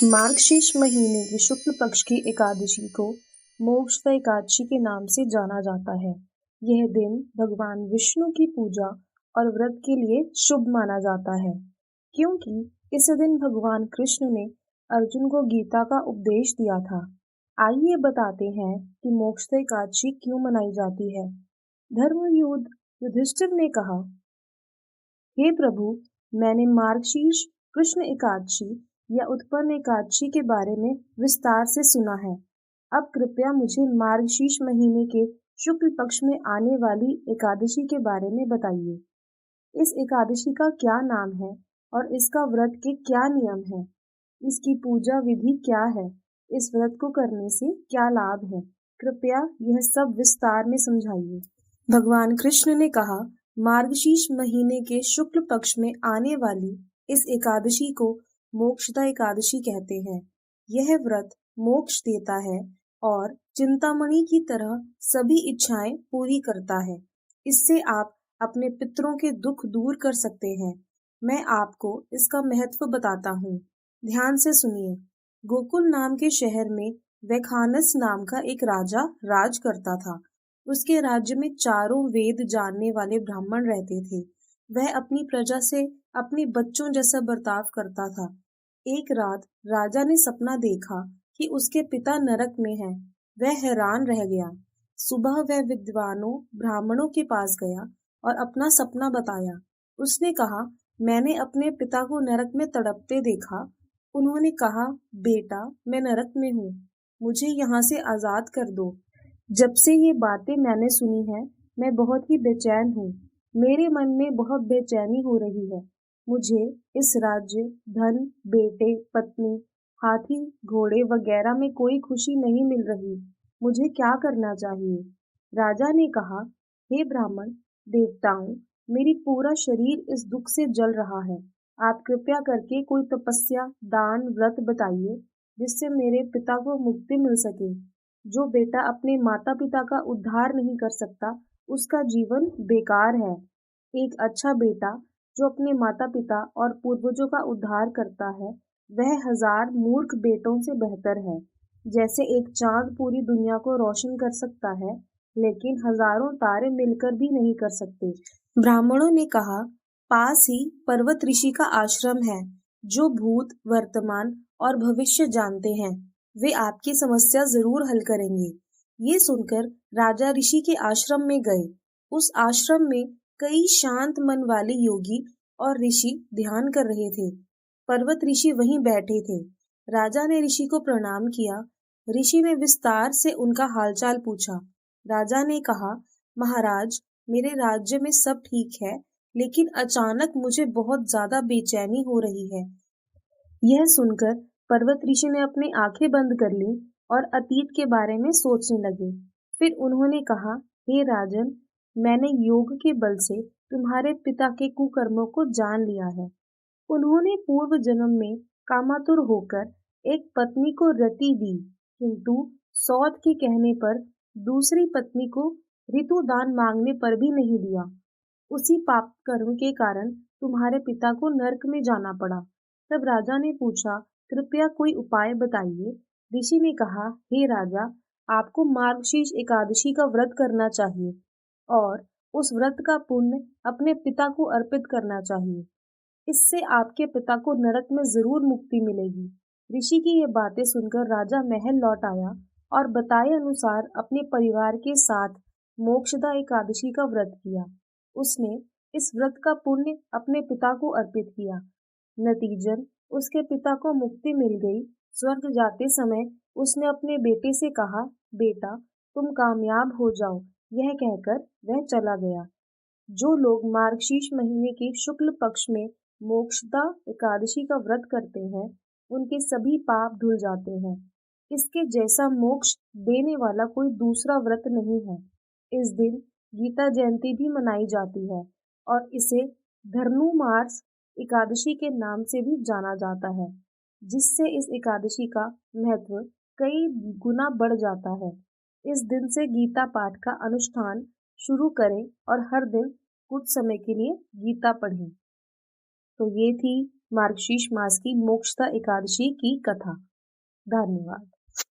मार्गशीर्ष महीने की शुक्ल पक्ष की एकादशी को मोक्ष एकादशी के नाम से जाना जाता है। यह दिन भगवान विष्णु की पूजा और व्रत के लिए शुभ माना जाता है, क्योंकि इस दिन भगवान कृष्ण ने अर्जुन को गीता का उपदेश दिया था। आइए बताते हैं कि मोक्ष एकादशी क्यों मनाई जाती है। धर्मयुद्ध युधिष्ठिर ने कहा, हे प्रभु, मैंने मार्गशीर्ष कृष्ण एकादशी या उत्पन्न एकादशी के बारे में विस्तार से सुना है। अब कृपया मुझे मार्गशीर्ष महीने के शुक्ल पक्ष में आने वाली एकादशी के बारे में बताइए। इस एकादशी का क्या नाम है और इसका व्रत के क्या नियम है? इसकी पूजा विधि क्या है? इस व्रत को करने से क्या लाभ है? कृपया यह सब विस्तार में समझाइए। भगवान कृष्ण ने कहा, मार्गशीर्ष महीने के शुक्ल पक्ष में आने वाली इस एकादशी को मोक्षदा एकादशी कहते हैं। यह व्रत मोक्ष देता है और चिंतामणि की तरह सभी इच्छाएं पूरी करता है। इससे आप अपने पितरों के दुख दूर कर सकते हैं। मैं आपको इसका महत्व बताता हूँ। ध्यान से सुनिए। गोकुल नाम के शहर में वैखानस नाम का एक राजा राज करता था। उसके राज्य में चारों वेद जानने वाले ब्राह्मण रहते थे। वह अपनी प्रजा से अपने बच्चों जैसा बर्ताव करता था। एक रात राजा ने सपना देखा कि उसके पिता नरक में हैं। वह हैरान रह गया। सुबह वह विद्वानों ब्राह्मणों के पास गया और अपना सपना बताया। उसने कहा, मैंने अपने पिता को नरक में तड़पते देखा। उन्होंने कहा, बेटा, मैं नरक में हूँ, मुझे यहाँ से आजाद कर दो। जब से ये बातें मैंने सुनी है, मैं बहुत ही बेचैन हूँ। मेरे मन में बहुत बेचैनी हो रही है। मुझे इस राज्य, धन, बेटे, पत्नी, हाथी, घोड़े वगैरह में कोई खुशी नहीं मिल रही। मुझे क्या करना चाहिए? राजा ने कहा, हे ब्राह्मण देवताओं, मेरी पूरा शरीर इस दुख से जल रहा है। आप कृपया करके कोई तपस्या, दान, व्रत बताइए जिससे मेरे पिता को मुक्ति मिल सके। जो बेटा अपने माता पिता का उद्धार नहीं कर सकता, उसका जीवन बेकार है। एक अच्छा बेटा जो अपने माता पिता और पूर्वजों का उद्धार करता है, वह 1000 मूर्ख बेटों से बेहतर है। जैसे एक चांद पूरी दुनिया को रोशन कर सकता है, लेकिन हजारों तारे मिलकर भी नहीं कर सकते। ब्राह्मणों ने कहा, पास ही पर्वत ऋषि का आश्रम है, जो भूत, वर्तमान और भविष्य जानते हैं। वे आपकी समस्या जरूर हल करेंगे। ये सुनकर राजा ऋषि के आश्रम में गए। उस आश्रम में कई शांत मन वाले योगी और ऋषि ध्यान कर रहे थे। पर्वत ऋषि वहीं बैठे थे। राजा ने ऋषि को प्रणाम किया। ऋषि ने विस्तार से उनका हालचाल पूछा। राजा ने कहा, महाराज, मेरे राज्य में सब ठीक है, लेकिन अचानक मुझे बहुत ज्यादा बेचैनी हो रही है। यह सुनकर पर्वत ऋषि ने अपनी आंखें बंद कर ली और अतीत के बारे में सोचने लगे। फिर उन्होंने कहा, हे राजन, मैंने योग के बल से तुम्हारे पिता के कुकर्मों को जान लिया है। उन्होंने पूर्व जन्म में कामातुर होकर एक पत्नी को रति दी, किंतु सौत के कहने पर दूसरी पत्नी को ऋतुदान मांगने पर भी नहीं दिया। उसी पाप कर्म के कारण तुम्हारे पिता को नरक में जाना पड़ा। तब राजा ने पूछा, कृपया कोई उपाय बताइए। ऋषि ने कहा, हे राजा, आपको मार्गशीर्ष एकादशी का व्रत करना चाहिए और उस व्रत का पुण्य अपने पिता को अर्पित करना चाहिए। इससे आपके पिता को नरक में जरूर मुक्ति मिलेगी। ऋषि की ये बातें सुनकर राजा महल लौट आया और बताए अनुसार अपने परिवार के साथ मोक्षदा एकादशी का व्रत किया। उसने इस व्रत का पुण्य अपने पिता को अर्पित किया। नतीजन उसके पिता को मुक्ति मिल गई। स्वर्ग जाते समय उसने अपने बेटे से कहा, बेटा, तुम कामयाब हो जाओ। यह कहकर वह चला गया। जो लोग मार्गशीर्ष महीने के शुक्ल पक्ष में मोक्षदा एकादशी का व्रत करते हैं, उनके सभी पाप धुल जाते हैं। इसके जैसा मोक्ष देने वाला कोई दूसरा व्रत नहीं है। इस दिन गीता जयंती भी मनाई जाती है और इसे धनुर्मास एकादशी के नाम से भी जाना जाता है, जिससे इस एकादशी का महत्व कई गुना बढ़ जाता है। इस दिन से गीता पाठ का अनुष्ठान शुरू करें और हर दिन कुछ समय के लिए गीता पढ़ें। तो ये थी मार्गशीर्ष मास की मोक्षदा एकादशी की कथा। धन्यवाद।